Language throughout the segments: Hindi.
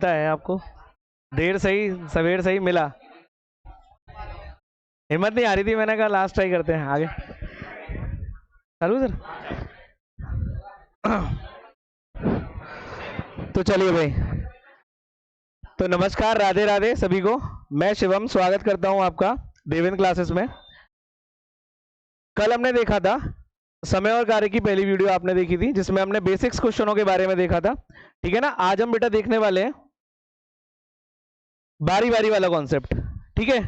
लगता है आपको देर सही सवेर सही मिला? हिम्मत नहीं आ रही थी, मैंने कहा लास्ट ट्राई करते हैं। आगे चालू सर। तो चलिए भाई, तो नमस्कार, राधे राधे सभी को। मैं शिवम स्वागत करता हूं आपका देवेंद्र क्लासेस में। कल हमने देखा था समय और कार्य की पहली वीडियो आपने देखी थी, जिसमें हमने बेसिक्स क्वेश्चनों के बारे में देखा था, ठीक है ना। आज हम बेटा देखने वाले हैं बारी बारी वाला कॉन्सेप्ट, ठीक है,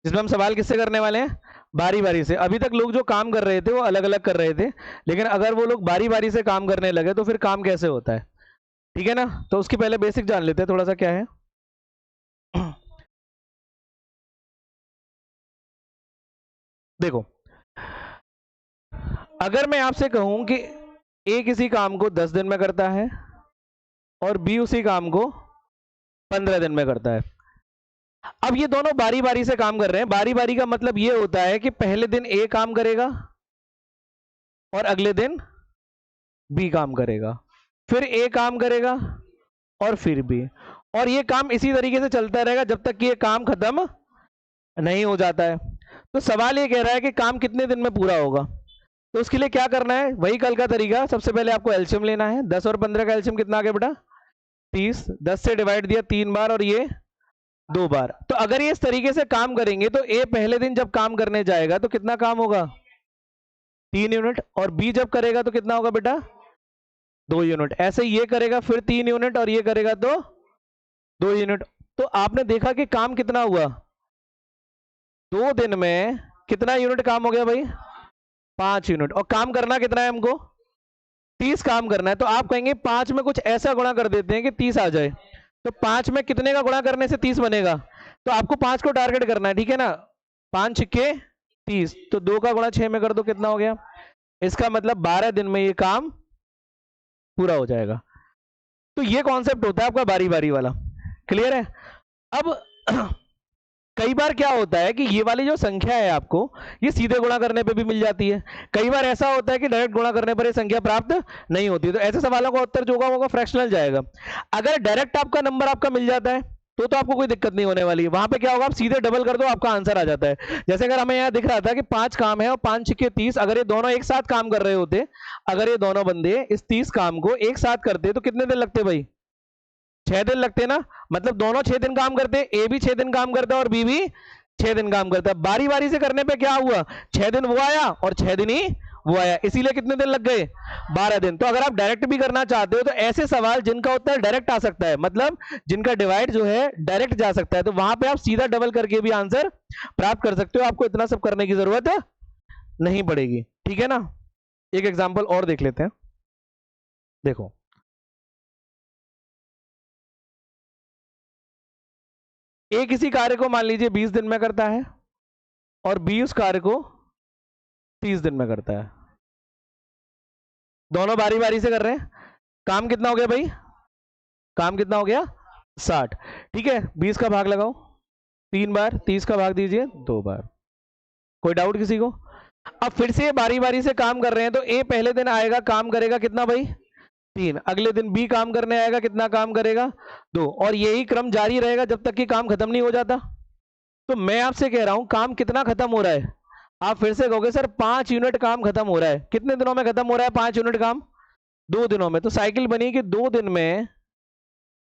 जिसमें हम सवाल किससे करने वाले हैं, बारी बारी से। अभी तक लोग जो काम कर रहे थे वो अलग अलग कर रहे थे, लेकिन अगर वो लोग बारी बारी से काम करने लगे तो फिर काम कैसे होता है, ठीक है ना। तो उसकी पहले बेसिक जान लेते हैं थोड़ा सा क्या है। देखो, अगर मैं आपसे कहूं कि ए किसी काम को 10 दिन में करता है और बी उसी काम को 15 दिन में करता है। अब ये दोनों बारी बारी से काम कर रहे हैं। बारी बारी का मतलब ये होता है कि पहले दिन ए काम करेगा और अगले दिन बी काम करेगा, फिर ए काम करेगा और फिर बी, और ये काम इसी तरीके से चलता रहेगा जब तक कि ये काम खत्म नहीं हो जाता है। तो सवाल ये कह रहा है कि काम कितने दिन में पूरा होगा। तो उसके लिए क्या करना है, वही कल का तरीका। सबसे पहले आपको एलसीएम लेना है। 10 और 15 का एलसीएम कितना आ गया बेटा, 30। 10 से डिवाइड दिया 3 बार और ये 2 बार। तो अगर ये इस तरीके से काम करेंगे तो ए पहले दिन जब काम करने जाएगा तो कितना काम होगा, 3 यूनिट, और बी जब करेगा तो कितना होगा बेटा, 2 यूनिट। ऐसे ये करेगा फिर 3 यूनिट और ये करेगा तो 2 यूनिट। तो आपने देखा कि काम कितना हुआ, 2 दिन में कितना यूनिट काम हो गया भाई, 5 यूनिट। और काम करना कितना है हमको, 30 काम करना है। तो आप कहेंगे 5 में कुछ ऐसा गुणा कर देते हैं कि 30 आ जाए। तो 5 में कितने का गुणा करने से 30 बनेगा, तो आपको 5 को टारगेट करना है, ठीक है ना। 5 छिक्के 30, तो 2 का गुणा 6 में कर दो, कितना हो गया। इसका मतलब 12 दिन में ये काम पूरा हो जाएगा। तो ये कॉन्सेप्ट होता है आपका बारी बारी वाला, क्लियर है। अब कई बार क्या होता है कि ये वाली जो संख्या है आपको, ये सीधे गुणा करने पे भी मिल जाती है। कई बार ऐसा होता है कि डायरेक्ट गुणा करने पर ये संख्या प्राप्त नहीं होती। तो ऐसे सवालों का उत्तर जो होगा वो फ्रैक्शनल जाएगा। अगर डायरेक्ट आपका नंबर आपका मिल जाता है तो आपको कोई दिक्कत नहीं होने वाली है। वहां पे क्या होगा, आप सीधे डबल कर दो, आपका आंसर आ जाता है। जैसे अगर हमें यहाँ दिख रहा था कि 5 काम है और 5 छिक्के 30, अगर ये दोनों एक साथ काम कर रहे होते, अगर ये दोनों बंदे इस 30 काम को एक साथ करते तो कितने दिन लगते भाई, 6 दिन लगते ना। मतलब दोनों 6 दिन काम करते, ए भी 6 दिन काम करता है और बी भी 6 दिन काम करता है। बारी बारी से करने पे क्या हुआ, 6 दिन वो आया और 6 दिन ही वो आया, इसीलिए कितने दिन लग गए, 12 दिन। तो अगर आप डायरेक्ट भी करना चाहते हो तो ऐसे सवाल जिनका उत्तर डायरेक्ट आ सकता है, मतलब जिनका डिवाइड जो है डायरेक्ट जा सकता है, तो वहां पे आप सीधा डबल करके भी आंसर प्राप्त कर सकते हो। आपको इतना सब करने की जरूरत नहीं पड़ेगी, ठीक है ना। एक एग्जाम्पल और देख लेते हैं। देखो, ए किसी कार्य को मान लीजिए 20 दिन में करता है और बी उस कार्य को 30 दिन में करता है। दोनों बारी बारी से कर रहे हैं। काम कितना हो गया भाई, काम कितना हो गया, 60, ठीक है। 20 का भाग लगाओ 3 बार, 30 का भाग दीजिए 2 बार। कोई डाउट किसी को। अब फिर से बारी बारी से काम कर रहे हैं, तो ए पहले दिन आएगा, काम करेगा कितना भाई, 3। अगले दिन बी काम करने आएगा, कितना काम करेगा, 2। और यही क्रम जारी रहेगा जब तक कि काम खत्म नहीं हो जाता। तो मैं आपसे कह रहा हूं काम कितना खत्म हो रहा है, आप फिर से कहोगे सर 5 यूनिट काम खत्म हो रहा है। कितने दिनों में खत्म हो रहा है 5 यूनिट काम, 2 दिनों में। तो साइकिल बनी कि 2 दिन में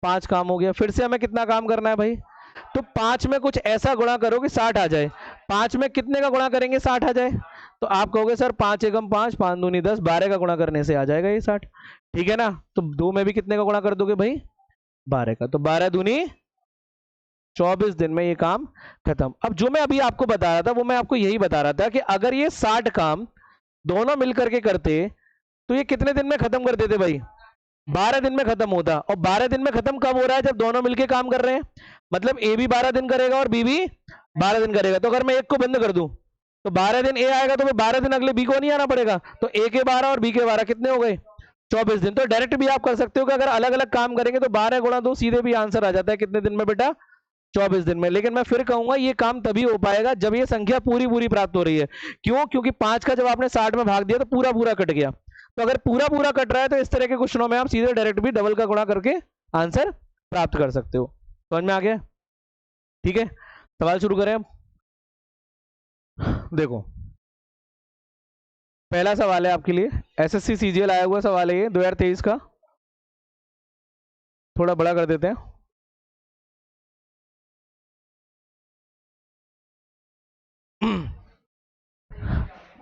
5 काम हो गया। फिर से हमें कितना काम करना है भाई, तो 5 में कुछ ऐसा गुणा करो कि 60 आ जाए। 5 में कितने का गुणा करेंगे 60 आ जाए, तो आप कहोगे सर 5 एकम 5, 5 दूनी 10, 12 का गुणा करने से आ जाएगा ये 60, ठीक है ना। तो 2 में भी कितने का गुणा कर दोगे भाई, 12 का, तो 12 दूनी 24 दिन में ये काम खत्म। अब जो मैं अभी आपको बता रहा था वो मैं आपको यही बता रहा था कि अगर ये 60 काम दोनों मिलकर के करते तो ये कितने दिन में खत्म कर देते भाई, 12 दिन में खत्म होता। और 12 दिन में खत्म कब हो रहा है, जब दोनों मिलकर काम कर रहे हैं। मतलब ए भी 12 दिन करेगा और बी भी 12 दिन करेगा। तो अगर मैं एक को बंद कर दूं तो 12 दिन ए आएगा, तो 12 दिन अगले बी को नहीं आना पड़ेगा। तो ए के 12 और बी के 12 कितने हो गए, 24 दिन। तो डायरेक्ट भी आप कर सकते हो कि अगर अलग अलग काम करेंगे तो 12 गुणा 2 सीधे भी आंसर आ जाता है कितने दिन में बेटा, 24 दिन में। लेकिन मैं फिर कहूंगा ये काम तभी हो पाएगा जब ये संख्या पूरी पूरी प्राप्त हो रही है। क्यों, क्योंकि 5 का जब आपने 60 में भाग दिया तो पूरा पूरा कट गया। तो अगर पूरा पूरा कट रहा है तो इस तरह के क्वेश्चनों में आप सीधे डायरेक्ट भी डबल का गुणा करके आंसर प्राप्त कर सकते हो। समझ में आ गया? ठीक है, सवाल शुरू करें। देखो, पहला सवाल है आपके लिए, एसएससी सीजीएल आया हुआ सवाल है ये 2023 का। थोड़ा बड़ा कर देते हैं।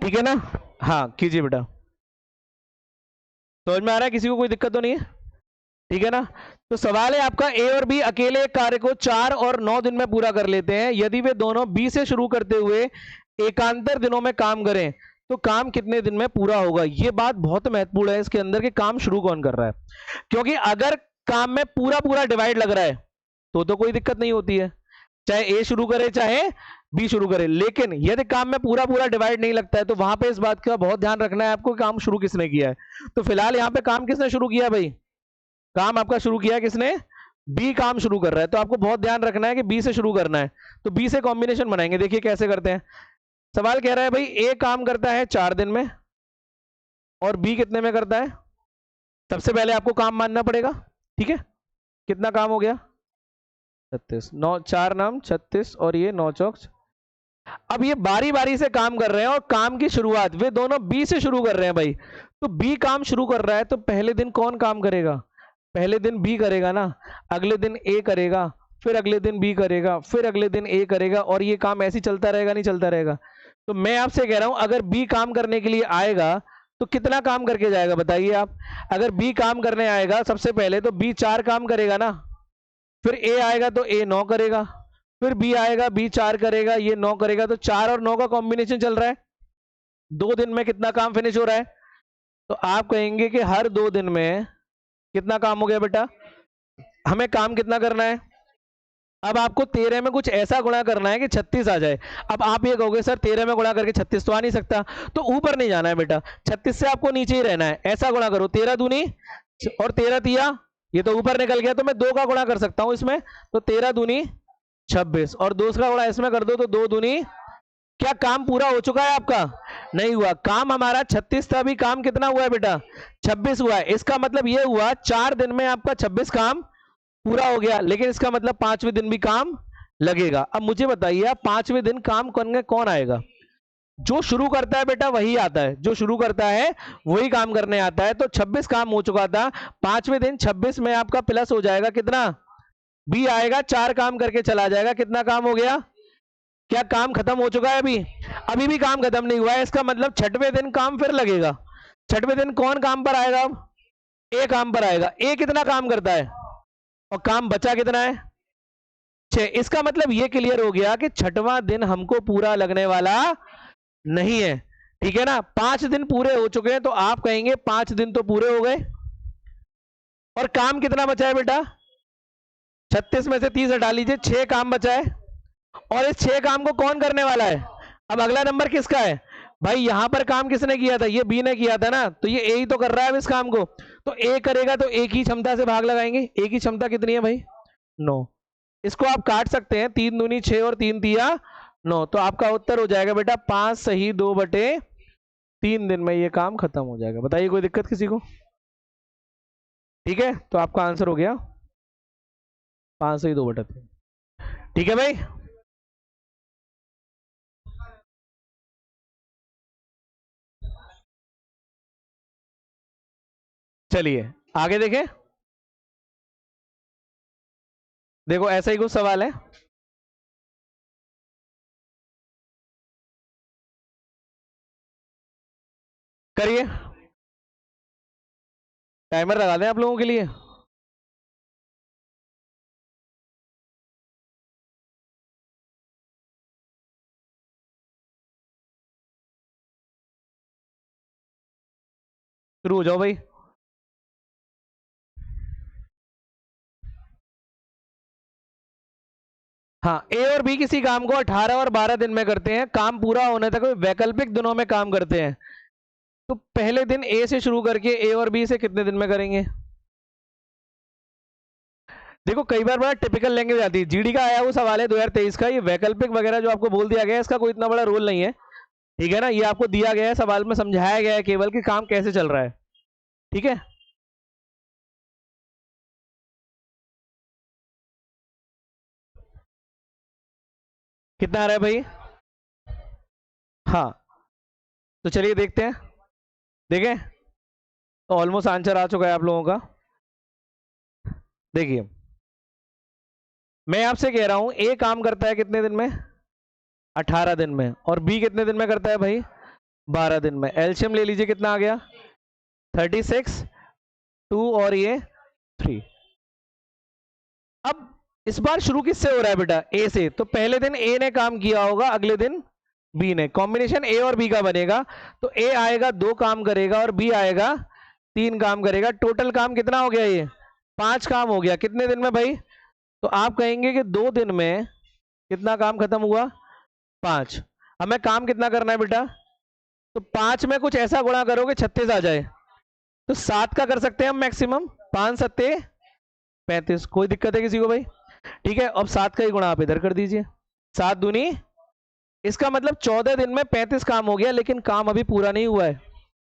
ठीक है ना? हाँ कीजिए बेटा। समझ में आ रहा है? किसी को कोई दिक्कत तो नहीं है? ठीक है ना? तो सवाल है आपका, ए और बी अकेले एक कार्य को 4 और 9 दिन में पूरा कर लेते हैं। यदि वे दोनों बी से शुरू करते हुए एकांतर दिनों में काम करें तो काम कितने दिन में पूरा होगा? ये बात बहुत महत्वपूर्ण है इसके अंदर कि काम शुरू कौन कर रहा है, क्योंकि अगर काम में पूरा पूरा डिवाइड लग रहा है तो कोई दिक्कत नहीं होती है, चाहे ए शुरू करे चाहे बी शुरू करे। लेकिन यदि काम में पूरा पूरा डिवाइड नहीं लगता है तो वहां पे इस बात का बहुत ध्यान रखना है आपको, काम शुरू किसने किया है। तो फिलहाल यहां पे काम किसने शुरू किया भाई? काम आपका शुरू किया किसने? बी काम शुरू कर रहा है, तो आपको बहुत ध्यान रखना है कि बी से शुरू करना है। तो बी से कॉम्बिनेशन बनाएंगे, देखिए कैसे करते हैं। सवाल कह रहा है भाई ए काम करता है 4 दिन में और बी कितने में करता है? सबसे पहले आपको काम मानना पड़ेगा। ठीक है, कितना काम हो गया? 36, 9 4 नाम 36 और ये 9 चौक। अब ये बारी बारी से काम कर रहे हैं और काम की शुरुआत वे दोनों बी से शुरू कर रहे हैं भाई। तो बी काम शुरू कर रहा है तो पहले दिन कौन काम करेगा? पहले दिन बी करेगा ना, अगले दिन ए करेगा, फिर अगले दिन बी करेगा, फिर अगले दिन ए करेगा, और ये काम ऐसे चलता रहेगा, नहीं चलता रहेगा। तो मैं आपसे कह रहा हूं अगर बी काम करने के लिए आएगा तो कितना काम करके जाएगा बताइए आप? अगर बी काम करने आएगा सबसे पहले तो बी 4 काम करेगा ना, फिर ए आएगा तो ए 9 करेगा, फिर बी आएगा बी 4 करेगा, ये 9 करेगा, तो 4 और 9 का कॉम्बिनेशन चल रहा है। 2 दिन में कितना काम फिनिश हो रहा है? तो आप कहेंगे कि हर 2 दिन में कितना काम हो गया बेटा? हमें काम कितना करना है? अब आपको 13 में कुछ ऐसा गुणा करना है कि 36 आ जाए। अब आप ये कहोगे सर 13 में गुणा करके 36 तो आ नहीं सकता, तो ऊपर नहीं जाना है बेटा, 36 से आपको नीचे ही रहना है। ऐसा गुणा करो, 13 दूनी और 13 तिया, ये तो ऊपर निकल गया, तो मैं 2 का गुणा कर सकता हूं इसमें, तो 13 दूनी 26 और 2 का गुणा इसमें कर दो तो 2 दूनी। क्या काम पूरा हो चुका है आपका? नहीं हुआ। काम हमारा 36 था, अभी काम कितना हुआ है बेटा? 26 हुआ है। इसका मतलब ये हुआ 4 दिन में आपका 26 काम पूरा हो गया, लेकिन इसका मतलब 5वें दिन भी काम लगेगा। अब मुझे बताइए 5वें दिन काम करने कौन आएगा? जो शुरू करता है बेटा वही आता है, जो शुरू करता है वही काम करने आता है। तो 26 काम हो चुका था, 5वें दिन 26 में आपका प्लस हो जाएगा कितना? बी आएगा, 4 काम करके चला जाएगा, कितना काम हो गया? क्या काम खत्म हो चुका है? अभी अभी भी काम खत्म नहीं हुआ है। इसका मतलब 6वें दिन काम फिर लगेगा। 6वें दिन कौन काम पर आएगा? अब ए काम पर आएगा। ए कितना काम करता है और काम बचा कितना है? 6। इसका मतलब ये क्लियर हो गया कि 6वां दिन हमको पूरा लगने वाला नहीं है। ठीक है ना? 5 दिन पूरे हो चुके हैं, तो आप कहेंगे 5 दिन तो पूरे हो गए। और काम कितना बचा है बेटा? 36 में से 30 हटा लीजिए, 6 काम बचा है। और इस 6 काम को कौन करने वाला है? अब अगला नंबर किसका है भाई? यहां पर काम किसने किया था? ये बी ने किया था ना, तो ये ए ही तो कर रहा है अब इस काम को। तो ए करेगा तो ए की क्षमता से भाग लगाएंगे। ए की क्षमता कितनी है भाई? 9। इसको आप काट सकते हैं, 3 दूनी 6 और 3 तिया 9। तो आपका उत्तर हो जाएगा बेटा 5 सही 2/3 दिन में ये काम खत्म हो जाएगा। बताइए कोई दिक्कत किसी को? ठीक है, तो आपका आंसर हो गया 5 सही 2/3। ठीक है भाई? चलिए आगे देखें। देखो ऐसा ही कुछ सवाल है। करिए, टाइमर लगा दें आप लोगों के लिए। शुरू हो जाओ भाई। हाँ, ए और बी किसी काम को 18 और 12 दिन में करते हैं, काम पूरा होने तक वे वैकल्पिक दिनों में काम करते हैं। तो पहले दिन ए से शुरू करके ए और बी से कितने दिन में करेंगे? देखो कई बार बड़ा टिपिकल लैंग्वेज आती है, जीडी का आया हुआ सवाल है 2023 का, ये वैकल्पिक वगैरह जो आपको बोल दिया गया है इसका कोई इतना बड़ा रोल नहीं है। ठीक है ना? ये आपको दिया गया है सवाल में, समझाया गया है केवल कि काम कैसे चल रहा है। ठीक है? कितना आ रहा है भाई? हाँ, तो चलिए देखते हैं। देखें, तो ऑलमोस्ट आंसर आ चुका है आप लोगों का। देखिए, मैं आपसे कह रहा हूं ए काम करता है कितने दिन में? 18 दिन में। और बी कितने दिन में करता है भाई? 12 दिन में। एलसीएम ले लीजिए, कितना आ गया? 36, 2 और ये 3। अब इस बार शुरू किससे हो रहा है बेटा? ए से। तो पहले दिन ए ने काम किया होगा, अगले दिन बी ने। कॉम्बिनेशन ए और बी का बनेगा, तो ए आएगा 2 काम करेगा और बी आएगा 3 काम करेगा। टोटल काम कितना हो गया? ये 5 काम हो गया। कितने दिन में भाई? तो आप कहेंगे कि 2 दिन में कितना काम खत्म हुआ? 5। हमें काम कितना करना है बेटा? तो 5 में कुछ ऐसा गुणा करोगे 36 आ जाए। तो 7 का कर सकते हैं हम मैक्सिमम। 5 सत्ते 35। कोई दिक्कत है किसी को भाई? ठीक है, अब 7 का ही गुणा आप इधर कर दीजिए। 7 दूनी, इसका मतलब 14 दिन में 35 काम हो गया, लेकिन काम अभी पूरा नहीं हुआ है।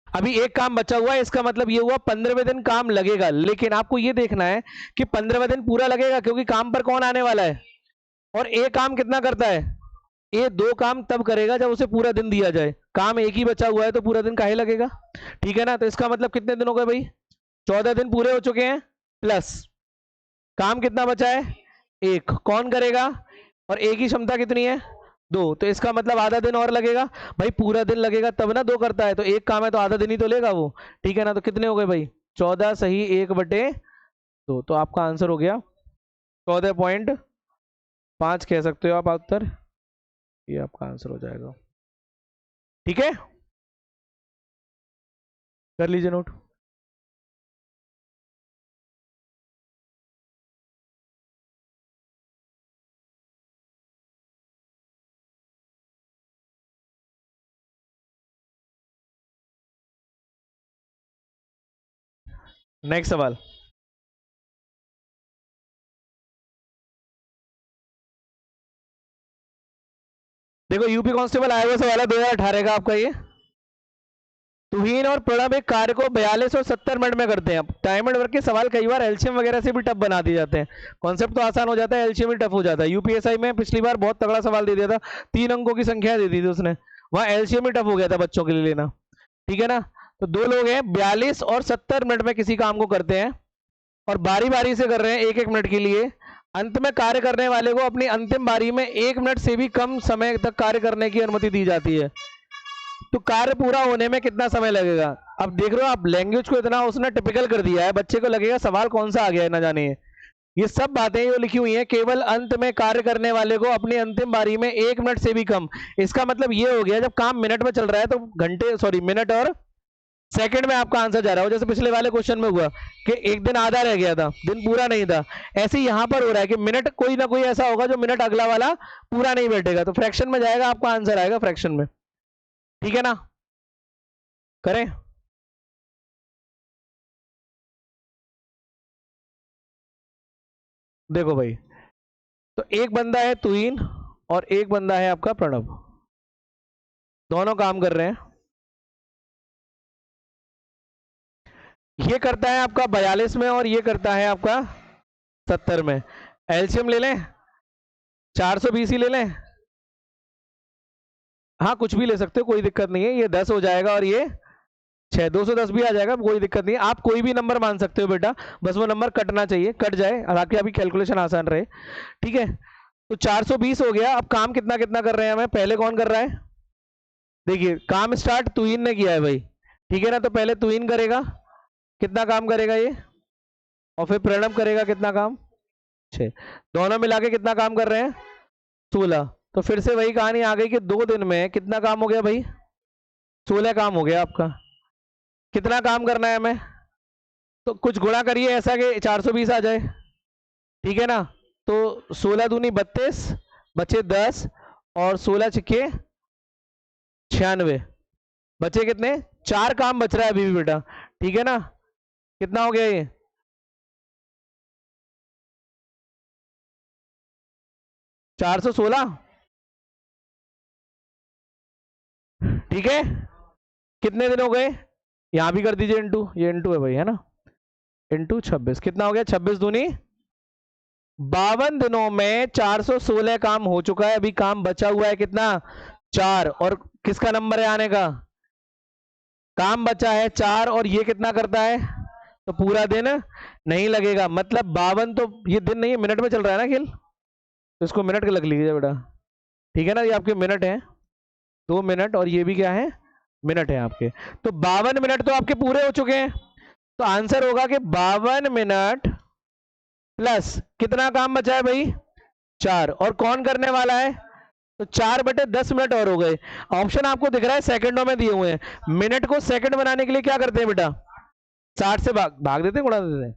अभी एक काम बचा हुआ है। इसका मतलब ये हुआ 15वें दिन काम लगेगा। लेकिन आपको ये देखना है कि 15वें दिन पूरा लगेगा, क्योंकि काम पर कौन आने वाला है? और ए काम कितना करता है? ये 2 काम तब करेगा जब उसे पूरा दिन दिया जाए। काम एक ही बचा हुआ है, तो पूरा दिन काहे लगेगा? ठीक है ना? तो इसका मतलब कितने दिन हो गए भाई? 14 दिन पूरे हो चुके हैं, प्लस काम कितना बचा है? 1। कौन करेगा? और एक ही क्षमता कितनी है? 2। तो इसका मतलब आधा दिन और लगेगा भाई। पूरा दिन लगेगा तब ना 2 करता है, तो एक काम है तो आधा दिन ही तो लेगा वो। ठीक है ना? तो कितने हो गए भाई? 14 सही 1/2। तो आपका आंसर हो गया 14.5 कह सकते हो आप उत्तर। ये आपका आंसर हो जाएगा। ठीक है, कर लीजिए नोट। नेक्स्ट सवाल। देखो, यूपी कांस्टेबल आयोग से सवाल है 2018 का आपका ये। तुहीन और प्रणब एक कार्य को 42 और 70 मिनट में करते हैं। टाइम एंड वर्क के सवाल कई बार एलसीएम वगैरह से भी टफ बना दिए जाते हैं। कॉन्सेप्ट तो आसान हो जाता है, एलसीएम ही टफ हो जाता है। यूपीएसआई में पिछली बार बहुत तगड़ा सवाल दे दिया था, 3 अंकों की संख्या दे दी थी उसने, वहां एलसीएम ही टफ हो गया था बच्चों के लिए लेना। ठीक है ना? तो 2 लोग हैं, 42 और 70 मिनट में किसी काम को करते हैं, और बारी बारी से कर रहे हैं 1-1 मिनट के लिए। अंत में कार्य करने वाले को अपनी अंतिम बारी में 1 मिनट से भी कम समय तक कार्य करने की अनुमति दी जाती है। तो कार्य पूरा होने में कितना समय लगेगा? अब देख रहे हो आप, लैंग्वेज को इतना उसने टिपिकल कर दिया है, बच्चे को लगेगा सवाल कौन सा आ गया है ना जाने। ये सब बातें जो लिखी हुई हैं, केवल अंत में कार्य करने वाले को अपनी अंतिम बारी में 1 मिनट से भी कम। इसका मतलब ये हो गया, जब काम मिनट में चल रहा है तो घंटे, सॉरी मिनट और सेकंड में आपका आंसर जा रहा हो। जैसे पिछले वाले क्वेश्चन में हुआ कि एक दिन आधा रह गया था, दिन पूरा नहीं था। ऐसे यहां पर हो रहा है कि मिनट कोई ना कोई ऐसा होगा जो मिनट अगला वाला पूरा नहीं बैठेगा, तो फ्रैक्शन में जाएगा, आपका आंसर आएगा फ्रैक्शन में। ठीक है ना? करें? देखो भाई, तो एक बंदा है तुहीन और एक बंदा है आपका प्रणब, दोनों काम कर रहे हैं। ये करता है आपका 42 में और ये करता है आपका 70 में। एलसीएम ले लें, 420 ही ले लें। हाँ, कुछ भी ले सकते हो, कोई दिक्कत नहीं है। ये 10 हो जाएगा और ये 6, 210 भी आ जाएगा, कोई दिक्कत नहीं है। आप कोई भी नंबर मान सकते हो बेटा, बस वो नंबर कटना चाहिए, कट जाए, हालांकि अभी कैलकुलेशन आसान रहे। ठीक है, तो 420 हो गया। अब काम कितना कितना कर रहे हैं हमें? पहले कौन कर रहा है? देखिए, काम स्टार्ट तुहीन ने किया है भाई। ठीक है ना? तो पहले तुहीन करेगा, कितना काम करेगा ये, और फिर प्रणब करेगा कितना काम? 6। दोनों मिला के कितना काम कर रहे हैं? 16। तो फिर से वही कहानी आ गई कि 2 दिन में कितना काम हो गया भाई? 16 काम हो गया आपका। कितना काम करना है हमें? तो कुछ गुणा करिए ऐसा कि 420 आ जाए। ठीक है ना? तो 16 दूनी 32, बचे 10, और 16 छिके 96, बचे कितने? 4 काम बच रहा है अभी भी बेटा। ठीक है ना? कितना हो गया ये? 416। ठीक है, कितने दिन हो गए? यहां भी कर दीजिए इंटू, ये इंटू है भाई, है ना? इंटू 26, कितना हो गया? 26 दूनी 52 दिनों में 416 काम हो चुका है, अभी काम बचा हुआ है कितना 4, और किसका नंबर है आने का, काम बचा है 4, और ये कितना करता है, तो पूरा दिन नहीं लगेगा, मतलब 52, तो ये दिन नहीं है, मिनट में चल रहा है ना खेल, तो इसको मिनट के लग लीजिए बेटा, ठीक है ना, ये आपके मिनट है, 2 मिनट, और ये भी क्या है, मिनट है आपके, तो 52 मिनट तो आपके पूरे हो चुके हैं, तो आंसर होगा कि 52 मिनट प्लस कितना काम बचा है भाई 4, और कौन करने वाला है, तो 4/10 मिनट और हो गए। ऑप्शन आपको दिख रहा है सेकंडों में दिए हुए हैं, मिनट को सेकंड बनाने के लिए क्या करते हैं बेटा, 60 से भाग देते हैं, उड़ा देते हैं,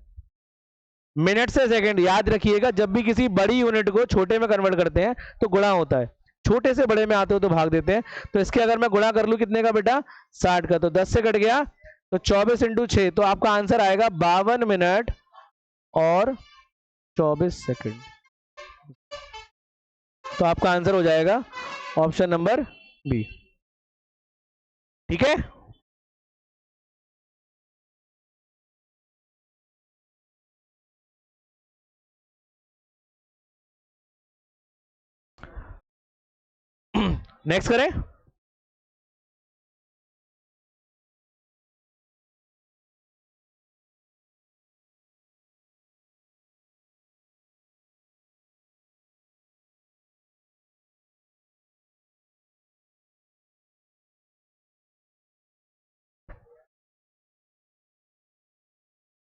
मिनट से सेकंड, याद रखिएगा जब भी किसी बड़ी यूनिट को छोटे में कन्वर्ट करते हैं तो गुणा होता है, छोटे से बड़े में आते हो तो भाग देते हैं, तो इसके अगर मैं गुणा कर लूं कितने का बेटा 60 का, तो 10 से कट गया, तो 24 × 6, तो आपका आंसर आएगा 52 मिनट और 24 सेकंड, तो आपका आंसर हो जाएगा ऑप्शन नंबर बी, ठीक है। नेक्स्ट करें,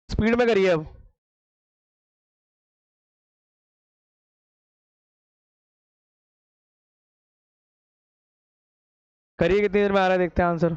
स्पीड में करिए अब, करिए, कितनी देर में आ रहा है देखते हैं आंसर।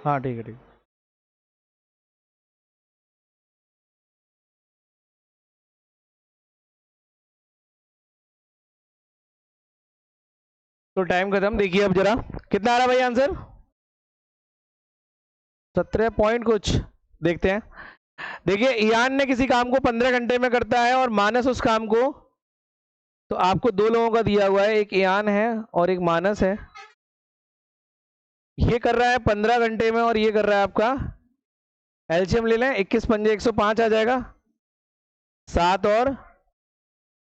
हाँ ठीक है, ठीक, तो टाइम खत्म, देखिए अब जरा कितना आ रहा है भाई आंसर, 17 पॉइंट कुछ, देखते हैं। देखिए ईयान ने किसी काम को 15 घंटे में करता है और मानस उस काम को, तो आपको 2 लोगों का दिया हुआ है, एक ईयान है और एक मानस है, ये कर रहा है 15 घंटे में और ये कर रहा है आपका, एलसीएम ले लें, 21 पंजे 105 आ जाएगा, 7 और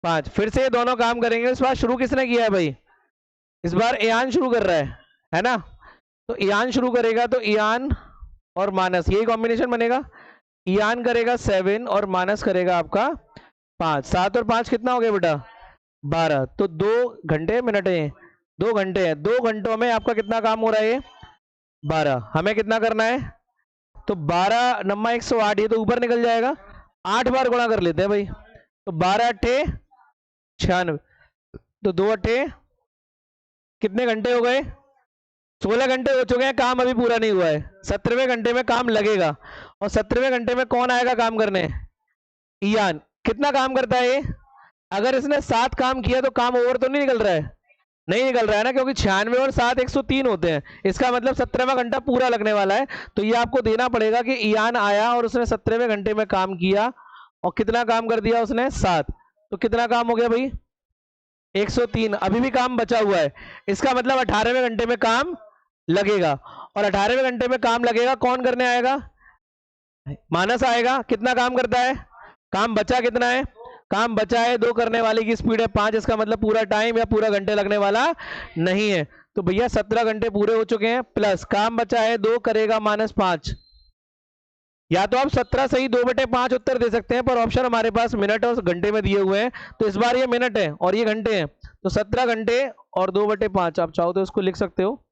5, फिर से ये दोनों काम करेंगे, इस बार शुरू किसने किया है भाई, इस बार ईयान शुरू कर रहा है ना, तो ईयान शुरू करेगा, तो ईयान और मानस यही कॉम्बिनेशन बनेगा, ईयान करेगा 7 और मानस करेगा आपका 5, 7 और 5 कितना हो गया बेटा 12, तो 2 घंटे मिनट है, 2 घंटे हैं, 2 घंटों में आपका कितना काम हो रहा है, 12, हमें कितना करना है, तो 12 नम्मा 108, ये तो ऊपर निकल जाएगा, 8 बार गुणा कर लेते हैं भाई, तो 12 अट्ठे 96, तो 2 अट्ठे कितने घंटे हो गए, 16 घंटे हो चुके हैं, काम अभी पूरा नहीं हुआ है, 17वें घंटे में काम लगेगा, और 17वें घंटे में कौन आएगा काम करने, ईयान, कितना काम करता है ये, अगर इसने 7 काम किया तो काम ओवर तो नहीं निकल रहा है, नहीं निकल रहा है ना, क्योंकि 96 और 7 103 होते हैं, इसका मतलब 17वां घंटा पूरा लगने वाला है, तो ये आपको देना पड़ेगा कि ईयान आया और उसने 17वें घंटे में काम किया, और कितना काम कर दिया उसने 7, तो कितना काम हो गया भाई 103, अभी भी काम बचा हुआ है, इसका मतलब 18वें घंटे में काम लगेगा, और 18वें घंटे में काम लगेगा, कौन करने आएगा, मानस आएगा, कितना काम करता है, काम बचा कितना है काम बचा है 2 करने वाले की स्पीड है 5, इसका मतलब पूरा टाइम या पूरा घंटे लगने वाला नहीं है। तो भैया 17 घंटे पूरे हो चुके हैं, प्लस काम बचा है 2 करेगा -5। या तो आप 17 सही 2/5 उत्तर दे सकते हैं, पर ऑप्शन हमारे पास मिनट और घंटे में दिए हुए हैं, तो इस बार ये मिनट है और ये घंटे हैं। तो 17 घंटे और 2/5, आप चाहो तो इसको लिख सकते हो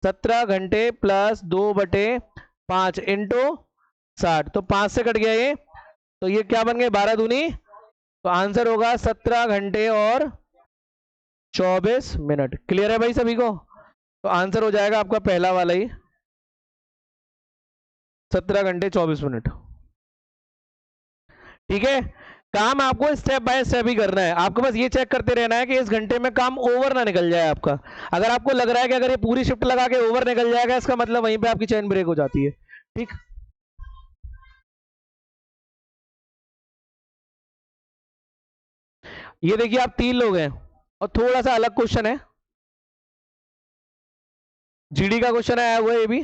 17 घंटे प्लस 2/5 इंटू 60। तो 5 से कट गया ये, तो ये क्या बन गए 12 दूनी। तो आंसर होगा 17 घंटे और 24 मिनट। क्लियर है भाई सभी को? तो आंसर हो जाएगा आपका पहला वाला ही 17 घंटे 24 मिनट। ठीक है, काम आपको स्टेप बाय स्टेप ही करना है। आपको बस ये चेक करते रहना है कि इस घंटे में काम ओवर ना निकल जाए आपका। अगर आपको लग रहा है कि अगर ये पूरी शिफ्ट लगा के ओवर निकल जाएगा, इसका मतलब वहीं पे आपकी चेन ब्रेक हो जाती है। ठीक, ये देखिए आप 3 लोग हैं और थोड़ा सा अलग क्वेश्चन है, जीडी का क्वेश्चन आया हुआ है ये भी।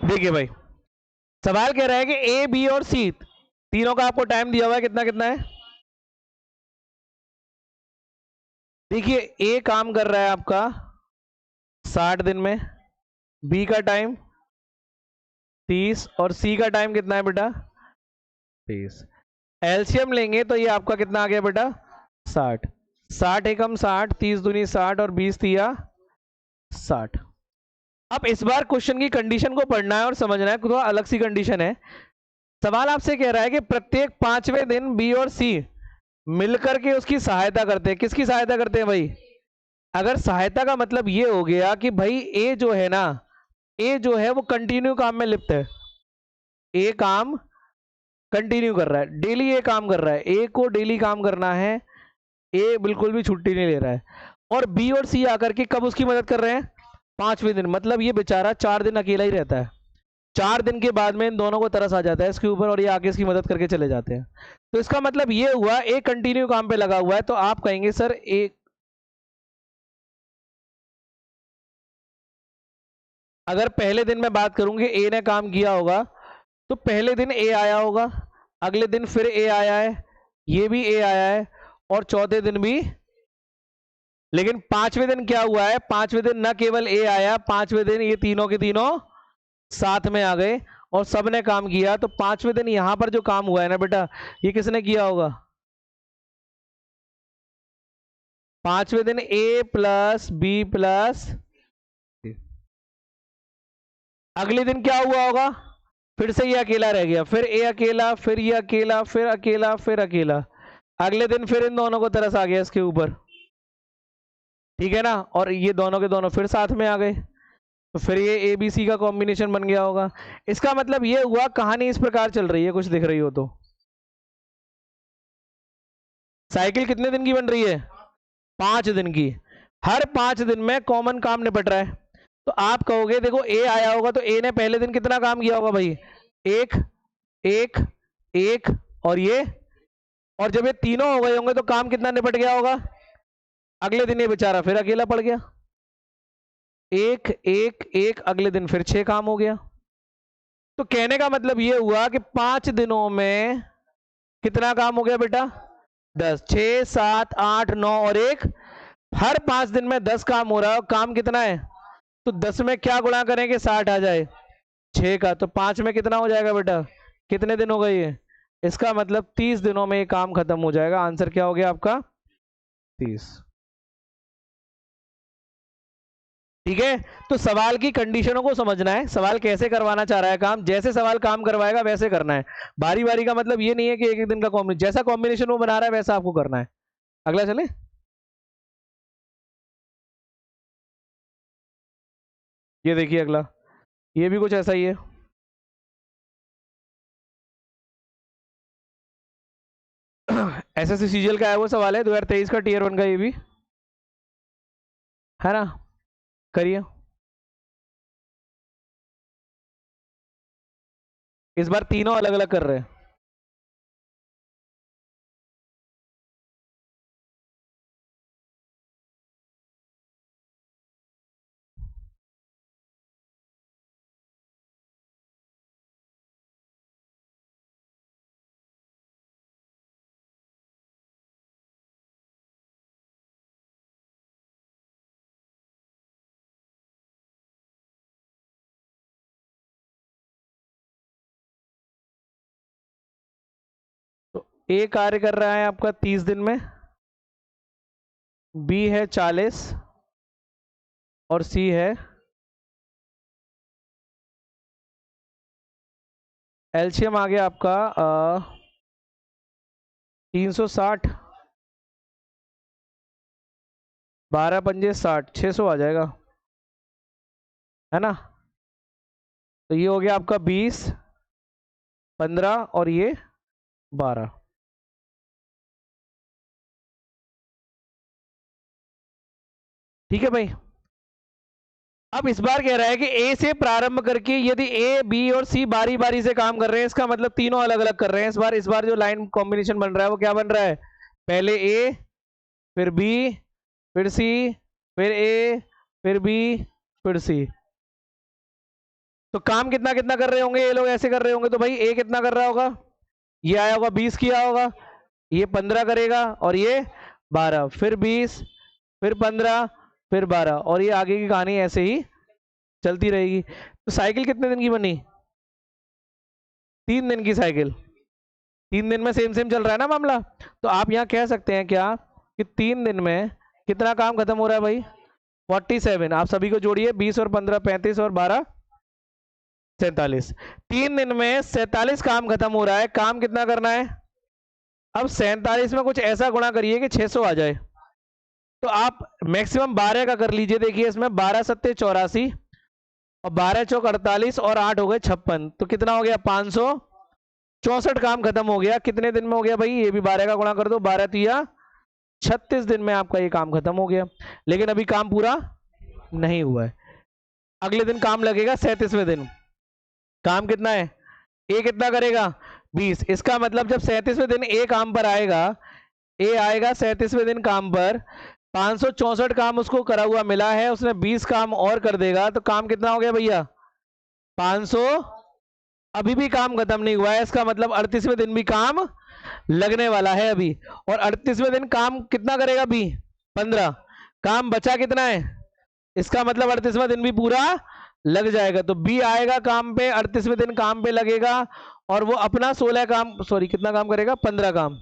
देखिए भाई, सवाल कह रहा है कि ए बी और सी तीनों का आपको टाइम दिया हुआ है, कितना कितना है। देखिए ए काम कर रहा है आपका 60 दिन में, बी का टाइम 30 और सी का टाइम कितना है बेटा 30। एलसीएम लेंगे तो ये आपका कितना आ गया बेटा 60। 60 एकम 60, 30 दूनी 60 और 20 तिया 60। अब इस बार क्वेश्चन की कंडीशन को पढ़ना है और समझना है, थोड़ा अलग सी कंडीशन है। सवाल आपसे कह रहा है कि प्रत्येक 5वें दिन बी और सी मिलकर के उसकी सहायता करते हैं। किसकी सहायता करते हैं भाई? अगर सहायता का मतलब ये हो गया कि भाई ए जो है ना, ए जो है वो कंटिन्यू काम में लिप्त है। ए काम कंटिन्यू कर रहा है, डेली ए काम कर रहा है, ए को डेली काम करना है, ए बिल्कुल भी छुट्टी नहीं ले रहा है। और बी और सी आकर के कब उसकी मदद कर रहे हैं 5वें दिन, मतलब ये बेचारा 4 दिन अकेला ही रहता है। 4 दिन के बाद में इन दोनों को तरस आ जाता है इसके ऊपर और ये आगे इसकी मदद करके चले जाते हैं। तो इसका मतलब ये हुआ ए कंटिन्यू काम पे लगा हुआ है। तो आप कहेंगे सर ए, अगर पहले दिन में बात करूंगी ए ने काम किया होगा तो पहले दिन ए आया होगा, अगले दिन फिर ए आया है, ये भी ए आया है और चौथे दिन भी। लेकिन 5वें दिन क्या हुआ है, 5वें दिन न केवल ए आया, 5वें दिन ये तीनों के तीनों साथ में आ गए और सबने काम किया। तो 5वें दिन यहां पर जो काम हुआ है ना बेटा, ये किसने किया होगा? 5वें दिन ए प्लस बी प्लस, अगले दिन क्या हुआ होगा, फिर से ये अकेला रह गया, फिर ए अकेला, फिर ये अकेला, फिर अकेला, फिर अकेला। अगले दिन फिर इन दोनों को तरस आ गया इसके ऊपर, ठीक है ना, और ये दोनों के दोनों फिर साथ में आ गए, तो फिर ये ए बी सी का कॉम्बिनेशन बन गया होगा। इसका मतलब ये हुआ कहानी इस प्रकार चल रही है, कुछ दिख रही हो तो। साइकिल कितने दिन की बन रही है 5 दिन की, हर 5 दिन में कॉमन काम निपट रहा है। तो आप कहोगे देखो ए आया होगा तो ए ने पहले दिन कितना काम किया होगा भाई, एक एक एक और ये, और जब ये तीनों हो गए होंगे तो काम कितना निपट गया होगा। अगले दिन ये बेचारा फिर अकेला पड़ गया, एक एक एक, अगले दिन फिर 6 काम हो गया। तो कहने का मतलब ये हुआ कि 5 दिनों में कितना काम हो गया बेटा 10, 6 7 8 9 और 1, हर 5 दिन में 10 काम हो रहा है। काम कितना है, तो 10 में क्या गुणा करेंगे 60 आ जाए 6 का, तो 5 में कितना हो जाएगा बेटा, कितने दिन हो गए ये, इसका मतलब 30 दिनों में ये काम खत्म हो जाएगा। आंसर क्या हो गया आपका 30। ठीक है, तो सवाल की कंडीशनों को समझना है, सवाल कैसे करवाना चाह रहा है काम, जैसे सवाल काम करवाएगा वैसे करना है। बारी बारी का मतलब ये नहीं है कि एक एक दिन का कॉम्बिनेशन, जैसा कॉम्बिनेशन वो बना रहा है वैसा आपको करना है। अगला चले। ये देखिए अगला, ये भी कुछ ऐसा ही है। एसएससी सीजीएल का है वो सवाल है 2023 का, टीयर 1 का, ये भी है ना। करिए, इस बार तीनों अलग अलग कर रहे हैं। तो ए कार्य कर रहा है आपका 30 दिन में, बी है 40 और सी है, एलसीएम आ गया आपका 360, 12 पंजे 60, 600 आ जाएगा, है ना। तो ये हो गया आपका 20, 15 और ये 12। ठीक है भाई। अब इस बार कह रहा है कि ए से प्रारंभ करके यदि ए बी और सी बारी बारी से काम कर रहे हैं, इसका मतलब तीनों अलग अलग कर रहे हैं। इस बार जो लाइन कॉम्बिनेशन बन रहा है वो क्या बन रहा है, पहले ए, फिर बी, फिर सी, फिर ए, फिर बी, फिर सी। तो काम कितना कितना कर रहे होंगे ये लोग, ऐसे कर रहे होंगे। तो भाई ए कितना कर रहा होगा, ये आया होगा 20 किया होगा, ये 15 करेगा और ये 12, फिर 20, फिर 15, फिर 12, और ये आगे की कहानी ऐसे ही चलती रहेगी। तो साइकिल कितने दिन की बनी, 3 दिन की साइकिल। 3 दिन में सेम सेम चल रहा है ना मामला। तो आप यहाँ कह सकते हैं क्या कि 3 दिन में कितना काम खत्म हो रहा है भाई, 47। आप सभी को जोड़िए, 20 और 15 35 और 12 47। 3 दिन में 47 काम खत्म हो रहा है। काम कितना करना है, अब 47 में कुछ ऐसा गुणा करिए कि 600 आ जाए। तो आप मैक्सिमम 12 का कर लीजिए। देखिए इसमें 12 सत्ते 84 और 12 चौक 48 और 8 हो गए 56। तो कितना हो गया, 564 काम खत्म हो गया। कितने दिन में हो गया भाई, ये भी 12 का गुणा कर दो, 12 तिया 36 दिन में आपका ये काम खत्म हो गया। लेकिन अभी काम पूरा नहीं हुआ है, अगले दिन काम लगेगा 37वें दिन। काम कितना है, ए कितना करेगा 20। इसका मतलब जब 37वें दिन ए काम पर आएगा, ए आएगा 37वें दिन काम पर, 564 काम उसको करा हुआ मिला है, उसने 20 काम और कर देगा, तो काम कितना हो गया भैया 500। अभी भी काम खत्म नहीं हुआ है, इसका मतलब 38वें दिन भी काम लगने वाला है अभी। और 38वें दिन काम कितना करेगा बी, 15। काम बचा कितना है, इसका मतलब 38वां दिन भी पूरा लग जाएगा। तो बी आएगा काम पे, 38वें दिन काम पे लगेगा और वो अपना 16 काम, सॉरी कितना काम करेगा, 15 काम,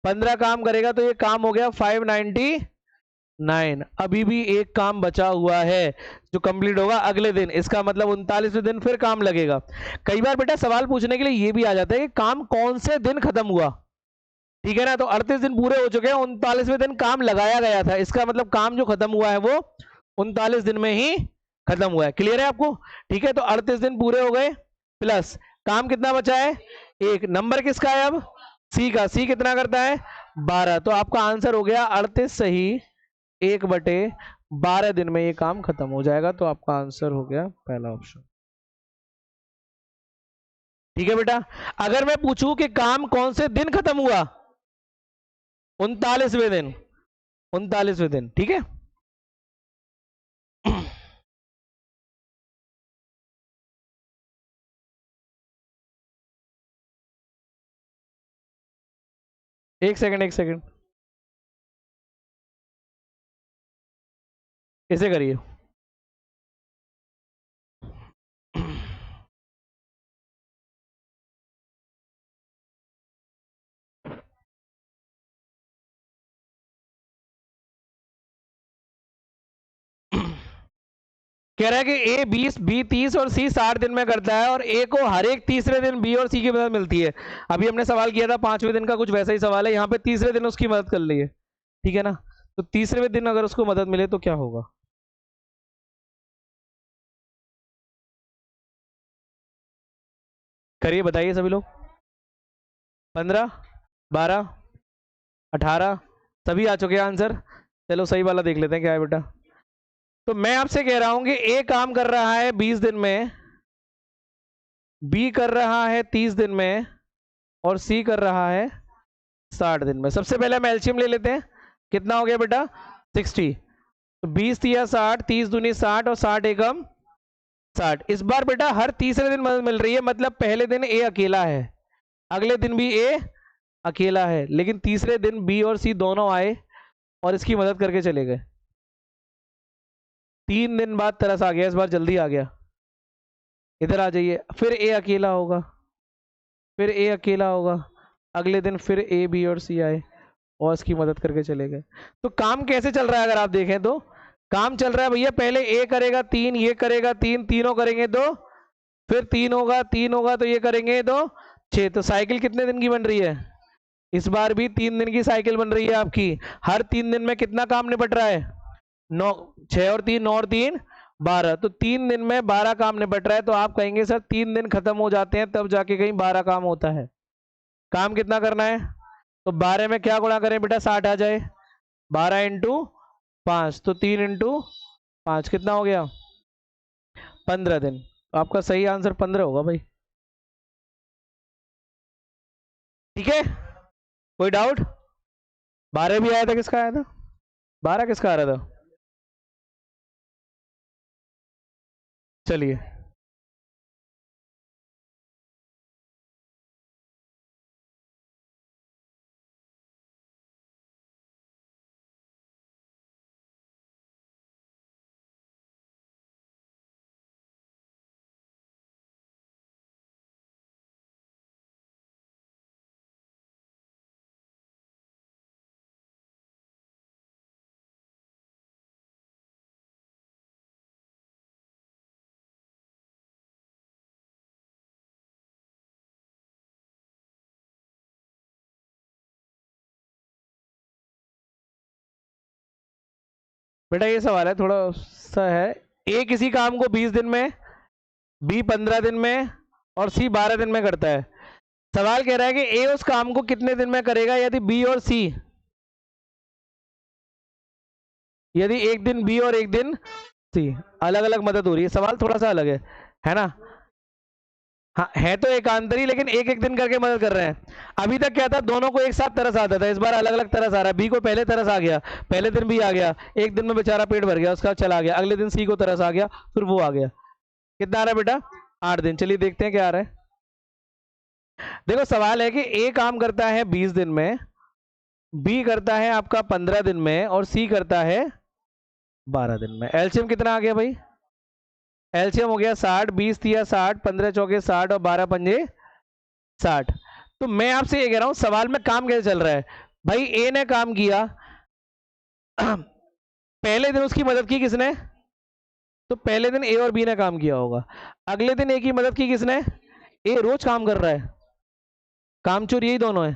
15 काम करेगा। तो ये काम हो गया 599। अभी भी एक काम बचा हुआ है जो कंप्लीट होगा अगले दिन। इसका मतलब 39वें दिन फिर काम लगेगा। कई बार बेटा सवाल पूछने के लिए ये भी आ जाता है कि काम कौन से दिन खत्म हुआ, ठीक है ना। तो 38 दिन पूरे हो चुके हैं, 39वें दिन काम लगाया गया था, इसका मतलब काम जो खत्म हुआ है वो 39 दिन में ही खत्म हुआ है। क्लियर है आपको, ठीक है। तो 38 दिन पूरे हो गए, प्लस काम कितना बचा है, एक। नंबर किसका है अब, सी का। सी कितना करता है 12। तो आपका आंसर हो गया 38 सही 1/12 दिन में ये काम खत्म हो जाएगा। तो आपका आंसर हो गया पहला ऑप्शन। ठीक है बेटा। अगर मैं पूछूं कि काम कौन से दिन खत्म हुआ, 39वें दिन, 39वें दिन, ठीक है। एक सेकंड, एक सेकंड, इसे करिए। कह रहा है कि ए 20, बी 30 और सी 60 दिन में करता है और ए को हर एक तीसरे दिन बी और सी की मदद मिलती है। अभी हमने सवाल किया था 5वें दिन का, कुछ वैसा ही सवाल है, यहाँ पे तीसरे दिन उसकी मदद कर ली है, ठीक है ना। तो तीसरे दिन अगर उसको मदद मिले तो क्या होगा? करिए, बताइए सभी लोग। 15, 12, 18, सभी आ चुके हैं आंसर। चलो सही वाला देख लेते हैं क्या है बेटा। तो मैं आपसे कह रहा हूं कि ए काम कर रहा है 20 दिन में, बी कर रहा है 30 दिन में और सी कर रहा है 60 दिन में। सबसे पहले हम एलसीएम ले लेते हैं। कितना हो गया बेटा? 60। तो 20 तिया 60, 30 दूनी 60 और 60 एकम 60। इस बार बेटा हर तीसरे दिन मदद मिल रही है, मतलब पहले दिन ए अकेला है, अगले दिन भी ए अकेला है, लेकिन तीसरे दिन बी और सी दोनों आए और इसकी मदद करके चले गए। 3 दिन बाद तरस आ गया, इस बार जल्दी आ गया। इधर आ जाइए, फिर ए अकेला होगा, फिर ए अकेला होगा, अगले दिन फिर ए बी और सी आए और इसकी मदद करके चले गए। तो काम कैसे चल रहा है अगर आप देखें तो? काम चल रहा है भैया, पहले ए करेगा 3, ये करेगा 3, तीनों करेंगे तो फिर 3 होगा, 3 होगा तो ये करेंगे तो 6। तो साइकिल कितने दिन की बन रही है? इस बार भी 3 दिन की साइकिल बन रही है आपकी। हर 3 दिन में कितना काम निपट रहा है? 9, 6 और 3, 9 और 3, 12। तो 3 दिन में 12 काम निपट रहा है। तो आप कहेंगे सर 3 दिन खत्म हो जाते हैं तब जाके कहीं 12 काम होता है। काम कितना करना है? तो 12 में क्या गुणा करें बेटा? 60 आ जाए। 12 इंटू 5, तो 3 इंटू 5 कितना हो गया? 15 दिन। तो आपका सही आंसर 15 होगा भाई। ठीक है, कोई डाउट? 12 भी आया था, किसका आया था? 12 किसका आ रहा था? चलिए, बेटा ये सवाल है थोड़ा सा है। ए किसी काम को 20 दिन में, बी 15 दिन में और सी 12 दिन में करता है। सवाल कह रहा है कि ए उस काम को कितने दिन में करेगा यदि बी और सी, यदि एक दिन बी और एक दिन सी अलग अलग मदद हो रही है। सवाल थोड़ा सा अलग है ना? हाँ है तो एकांतरी, लेकिन एक एक दिन करके मदद कर रहे हैं। अभी तक क्या था, दोनों को एक साथ तरस आता था, इस बार अलग अलग तरस आ रहा है। बी को पहले तरस आ गया, पहले दिन बी आ गया, एक दिन में बेचारा पेट भर गया, उसका चला गया। अगले दिन सी को तरस आ गया, फिर वो आ गया। कितना आ रहा है बेटा? 8 दिन। चलिए देखते हैं क्या आ रहा है। देखो सवाल है कि ए काम करता है 20 दिन में, बी करता है आपका 15 दिन में और सी करता है 12 दिन में। एलसीएम कितना आ गया भाई? एलसीएम हो गया 60, 20 तिया 60, 15 चौके 60 और 12 पंजे 60। तो मैं आपसे ये कह रहा हूं सवाल में काम कैसे चल रहा है भाई? ए ने काम किया पहले दिन उसकी मदद की किसने? तो पहले दिन ए और बी ने काम किया होगा। अगले दिन ए की मदद की किसने? ए रोज काम कर रहा है, कामचोर यही दोनों है,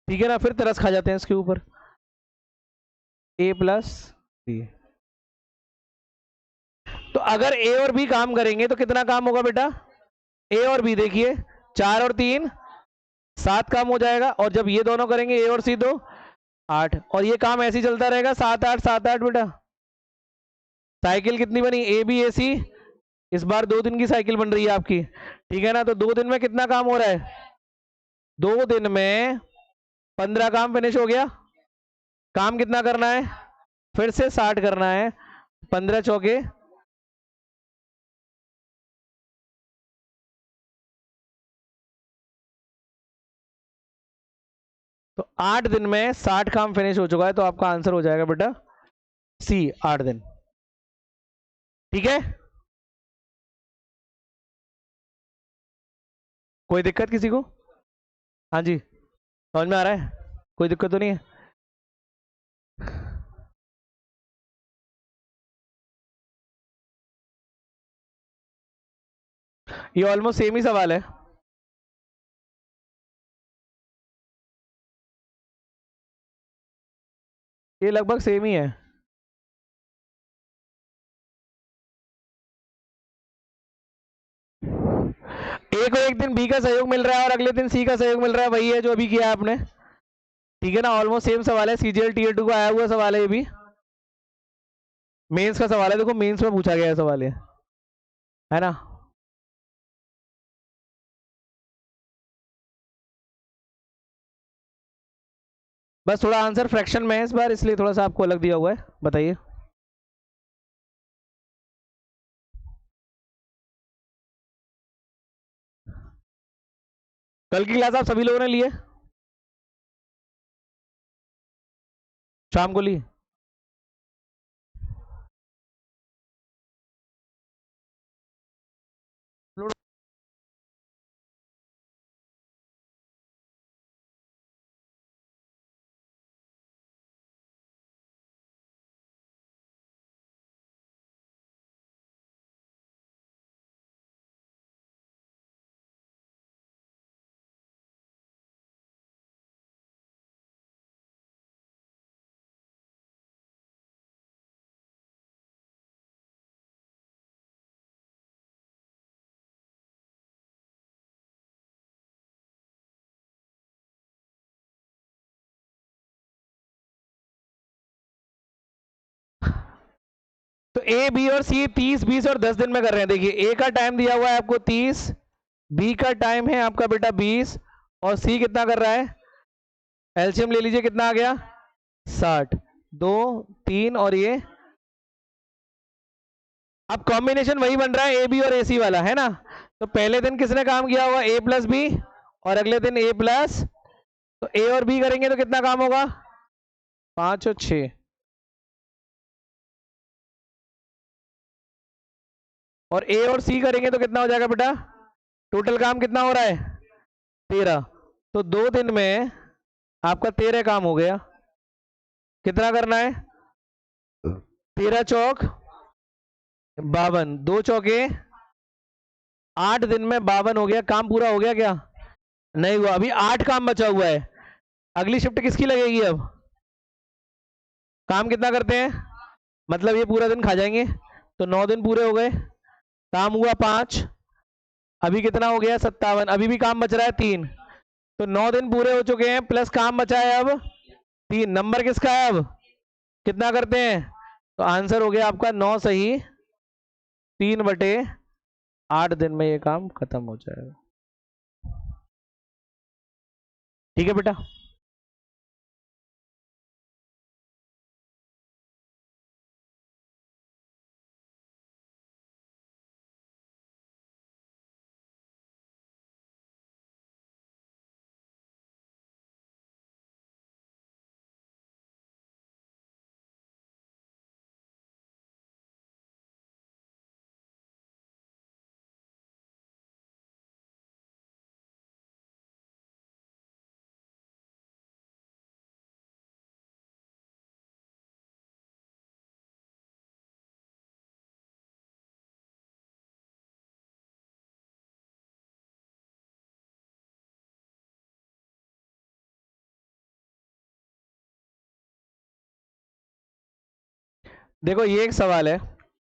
ठीक है ना। फिर तरस खा जाते हैं इसके ऊपर। ए प्लस बी। तो अगर ए और बी काम करेंगे तो कितना काम होगा बेटा? ए और बी देखिए, 4 और 3 7 काम हो जाएगा, और जब ये दोनों करेंगे ए और सी तो 8, और ये काम ऐसे ही चलता रहेगा 7 8 7 8 बेटा। साइकिल कितनी बनी? ए बी ए सी। इस बार 2 दिन की साइकिल बन रही है आपकी, ठीक है ना। तो 2 दिन में कितना काम हो रहा है? 2 दिन में 15 काम फिनिश हो गया। काम कितना करना है? फिर से 60 करना है। 15 चौके, तो 8 दिन में 60 काम फिनिश हो चुका है। तो आपका आंसर हो जाएगा बेटा सी, 8 दिन। ठीक है, कोई दिक्कत किसी को? हाँ जी, समझ में आ रहा है? कोई दिक्कत तो नहीं है? ये ऑलमोस्ट सेम ही सवाल है। ये लगभग सेम ही है। ए को एक दिन बी का सहयोग मिल रहा है और अगले दिन सी का सहयोग मिल रहा है, वही है जो अभी किया आपने। ठीक है ना, ऑलमोस्ट सेम सवाल है, सीजीएल टीयर 2 का आया हुआ सवाल है ये भी, मेंस का सवाल है। देखो मेंस में पूछा गया है सवाल ये, है ना। बस थोड़ा आंसर फ्रैक्शन में है इस बार, इसलिए थोड़ा सा आपको अलग दिया हुआ है। बताइए। कल की क्लास आप सभी लोगों ने लिए, शाम को ली? तो ए बी और सी 30, 20 और 10 दिन में कर रहे हैं। देखिए ए का टाइम दिया हुआ है आपको 30, बी का टाइम है आपका बेटा 20, और सी कितना कर रहा है? एलसीएम ले लीजिए, कितना आ गया? 60। 2, 3 और ये, अब कॉम्बिनेशन वही बन रहा है ए बी और ए सी वाला, है ना। तो पहले दिन किसने काम किया हुआ? ए प्लस बी, और अगले दिन ए प्लस, तो ए और बी करेंगे तो कितना काम होगा? 5 और 6, और ए और सी करेंगे तो कितना हो जाएगा बेटा? टोटल काम कितना हो रहा है? 13। तो 2 दिन में आपका 13 काम हो गया। कितना करना है? 13 चौक 52, 2 चौके 8 दिन में 52 हो गया। काम पूरा हो गया क्या? नहीं हुआ, अभी 8 काम बचा हुआ है। अगली शिफ्ट किसकी लगेगी अब? काम कितना करते हैं, मतलब ये पूरा दिन खा जाएंगे, तो 9 दिन पूरे हो गए। काम हुआ 5, अभी कितना हो गया? 57। अभी भी काम बच रहा है 3, तो 9 दिन पूरे हो चुके हैं, प्लस काम बचा है अब 3। नंबर किसका है अब? कितना करते हैं? तो आंसर हो गया आपका 9 सही 3/8 दिन में ये काम खत्म हो जाएगा। ठीक है बेटा। देखो ये एक सवाल है,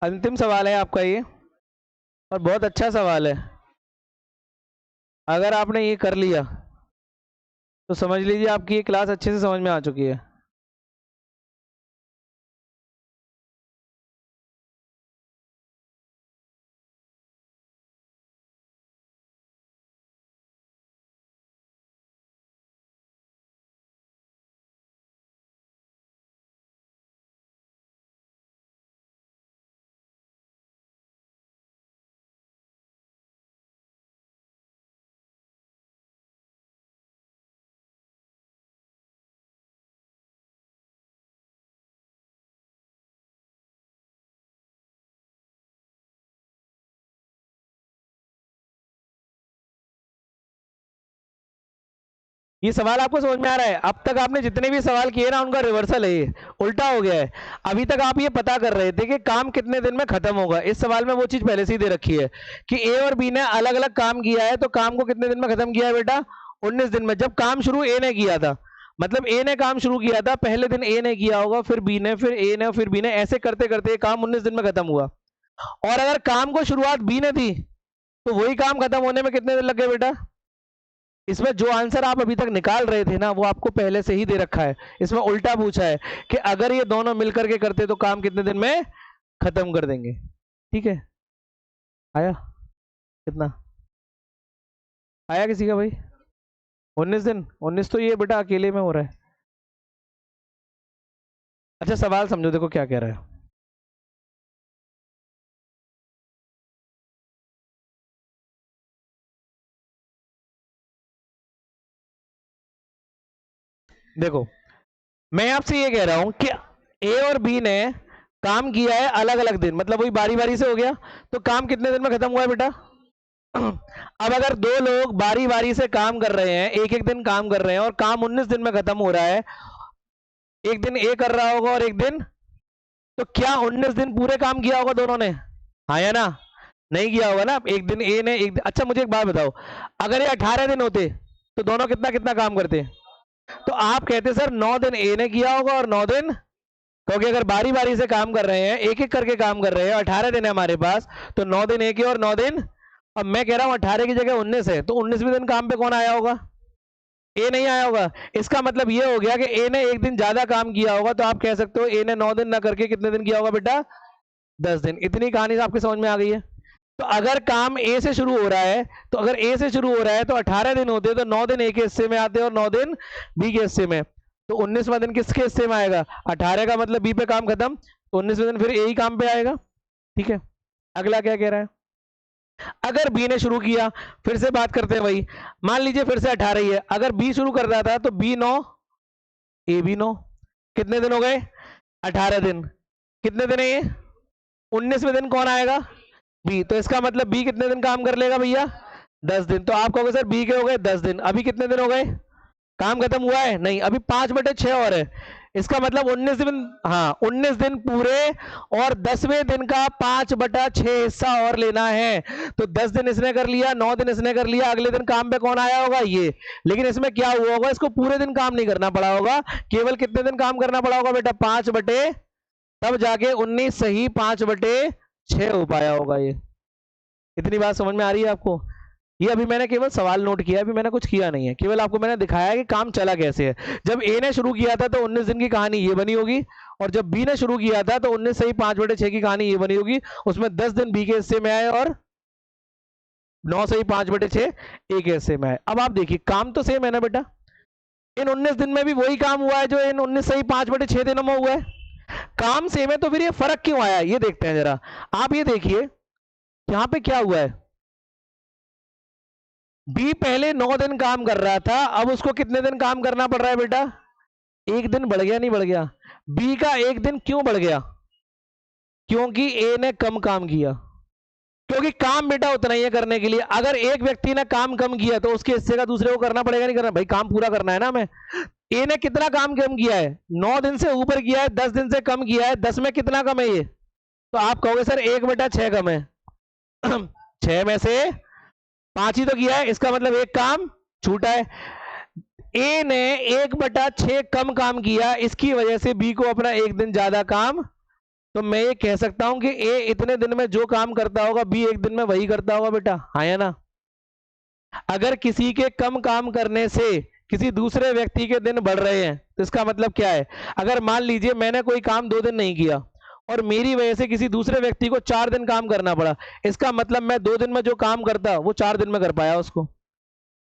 अंतिम सवाल है आपका ये, और बहुत अच्छा सवाल है। अगर आपने ये कर लिया तो समझ लीजिए आपकी ये क्लास अच्छे से समझ में आ चुकी है। ये सवाल आपको समझ में आ रहा है? अब तक आपने जितने भी सवाल किए ना उनका रिवर्सल है, ये उल्टा हो गया है। अभी तक आप ये पता कर रहे थे कि काम कितने दिन में खत्म होगा। इस सवाल में वो चीज पहले से ही दे रखी है कि ए और बी ने अलग अलग काम किया है, तो काम को कितने दिन में खत्म किया है बेटा? 19 दिन में। जब काम शुरू ए ने किया था, मतलब ए ने काम शुरू किया था, पहले दिन ए ने किया होगा, फिर बी ने, फिर ए ने, फिर बी ने, ऐसे करते करते काम 19 दिन में खत्म हुआ। और अगर काम को शुरुआत बी ने थी तो वही काम खत्म होने में कितने दिन लग गए बेटा? इसमें जो आंसर आप अभी तक निकाल रहे थे ना वो आपको पहले से ही दे रखा है। इसमें उल्टा पूछा है कि अगर ये दोनों मिलकर के करते तो काम कितने दिन में खत्म कर देंगे। ठीक है, आया कितना आया किसी का भाई? 19 दिन। 19 तो ये बेटा अकेले में हो रहा है। अच्छा सवाल समझो, देखो क्या कह रहा है। देखो मैं आपसे ये कह रहा हूं कि ए और बी ने काम किया है अलग अलग दिन, मतलब वही बारी बारी से हो गया, तो काम कितने दिन में खत्म हुआ है बेटा? अब अगर दो लोग बारी बारी से काम कर रहे हैं, एक एक दिन काम कर रहे हैं और काम 19 दिन में खत्म हो रहा है, एक दिन ए कर रहा होगा और एक दिन, तो क्या 19 दिन पूरे काम किया होगा दोनों ने? हाँ या ना? नहीं किया होगा ना। एक दिन ए ने एक दिन, अच्छा मुझे एक बात बताओ, अगर ये 18 दिन होते तो दोनों कितना कितना काम करते? तो आप कहते सर 9 दिन ए ने किया होगा और 9 दिन, क्योंकि अगर बारी बारी से काम कर रहे हैं, एक एक करके काम कर रहे हैं, 18 दिन है हमारे पास, तो 9 दिन ए के और 9 दिन, अब मैं कह रहा हूं 18 की जगह 19 है, तो 19वें दिन काम पे कौन आया होगा? ए नहीं आया होगा। इसका मतलब ये हो गया कि ए ने एक दिन ज्यादा काम किया होगा, तो आप कह सकते हो ए ने 9 दिन ना करके कितने दिन किया होगा बेटा? 10 दिन। इतनी कहानी से आपकी समझ में आ गई है? तो अगर काम ए से शुरू हो रहा है, तो अगर ए से शुरू हो रहा है तो 18 दिन होते, तो 9 दिन ए के हिस्से में आते और 9 दिन बी के हिस्से में, तो 19वां दिन किसके हिस्से में आएगा? 18 का मतलब बी पे काम खत्म, तो 19वें दिन फिर ए ही काम पे आएगा। ठीक है, अगला क्या कह रहा है? अगर बी ने शुरू किया, फिर से बात करते हैं वही, मान लीजिए फिर से 18 ही है, अगर बी शुरू कर रहा था तो बी 9 ए भी 9, कितने दिन हो गए? 18 दिन। कितने दिन है ये? 19वें दिन कौन आएगा? बी। तो इसका मतलब बी कितने दिन काम कर लेगा भैया? 10 दिन। तो आप कहोगे सर बी के हो गए 10 दिन, अभी कितने दिन हो गए? काम खत्म हुआ है? नहीं, अभी 5/6 और है। इसका मतलब 19 दिन, हाँ 19 दिन पूरे और 10वें दिन का 5/6 हिस्सा और लेना है। तो 10 दिन इसने कर लिया, 9 दिन इसने कर लिया, अगले दिन काम पे कौन आया होगा? ये। लेकिन इसमें क्या हुआ होगा, इसको पूरे दिन काम नहीं करना पड़ा होगा, केवल कितने दिन काम करना पड़ा होगा बेटा? 5/, तब जाके 19 सही 5/6 हो पाया होगा ये। इतनी बात समझ में आ रही है आपको? ये अभी मैंने केवल सवाल नोट किया, अभी मैंने कुछ किया नहीं है, केवल आपको मैंने दिखाया कि काम चला कैसे है। जब ए ने शुरू किया था तो 19 दिन की कहानी ये बनी होगी, और जब बी ने शुरू किया था तो 19 सही 5/6 की कहानी ये बनी होगी, उसमें 10 दिन बी के हिस्से में आए और 9 सही 5/6 ए के हिस्से में आए। अब आप देखिए काम तो सेम है ना बेटा, इन 19 दिन में भी वही काम हुआ है जो इन 19 सही 5/6 दिनों में हुआ है। काम सेम है तो फिर ये फर्क क्यों आया, ये देखते हैं जरा। आप ये देखिए यहां पे क्या हुआ है, बी पहले 9 दिन काम कर रहा था, अब उसको कितने दिन काम करना पड़ रहा है बेटा? एक दिन बढ़ गया, नहीं बढ़ गया? बी का एक दिन क्यों बढ़ गया? क्योंकि ए ने कम काम किया। क्योंकि काम बेटा उतना ही है करने के लिए, अगर एक व्यक्ति ने काम कम किया तो उसके हिस्से का दूसरे को करना पड़ेगा, नहीं करना? भाई काम पूरा करना है ना हमें। ए ने कितना काम कम किया है? 9 दिन से ऊपर किया है, 10 दिन से कम किया है, 10 में कितना कम है ये? तो आप कहोगे सर 1/6 कम है। 6 में से 5 ही तो किया है, इसका मतलब एक काम छूटा है। ए ने 1/6 कम काम किया, इसकी वजह से बी को अपना एक दिन ज्यादा काम, तो मैं ये कह सकता हूं कि ए इतने दिन में जो काम करता होगा बी एक दिन में वही करता होगा बेटा, हाँ या ना? अगर किसी के कम काम करने से किसी दूसरे व्यक्ति के दिन बढ़ रहे हैं तो इसका मतलब क्या है? अगर मान लीजिए मैंने कोई काम 2 दिन नहीं किया और मेरी वजह से किसी दूसरे व्यक्ति को 4 दिन काम करना पड़ा, इसका मतलब मैं 2 दिन में जो काम करता वो 4 दिन में कर पाया उसको।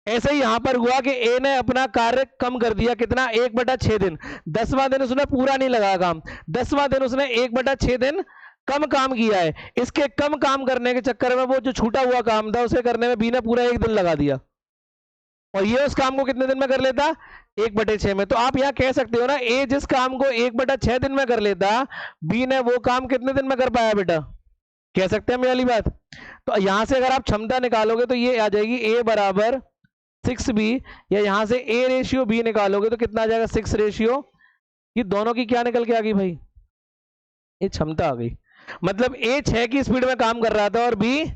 ऐसे ही यहां पर हुआ कि ए ने अपना कार्य कम कर दिया, कितना? 1/6 दिन। 10वां दिन उसने पूरा नहीं लगाया काम, 10वां दिन उसने 1/6 दिन कम काम किया है। इसके कम काम करने के चक्कर में वो जो छूटा हुआ काम था उसे करने में बी ने पूरा 1 दिन लगा दिया, और ये उस काम को कितने दिन में कर लेता? 1/6 में। तो आप यहां कह सकते हो ना, ए जिस काम को 1/6 दिन में कर लेता, बी ने वो काम कितने दिन में कर पाया बेटा? कह सकते हैं मेरी वाली बात। तो यहां से अगर आप क्षमता निकालोगे तो ये आ जाएगी, ए बराबर 6b, या यहां से a रेशियो b निकालोगे तो कितना आ जाएगा 6 रेशियो, ये दोनों की क्या निकल के आ गई भाई, ये क्षमता आ गई। मतलब a 6 की स्पीड में काम कर रहा था और b,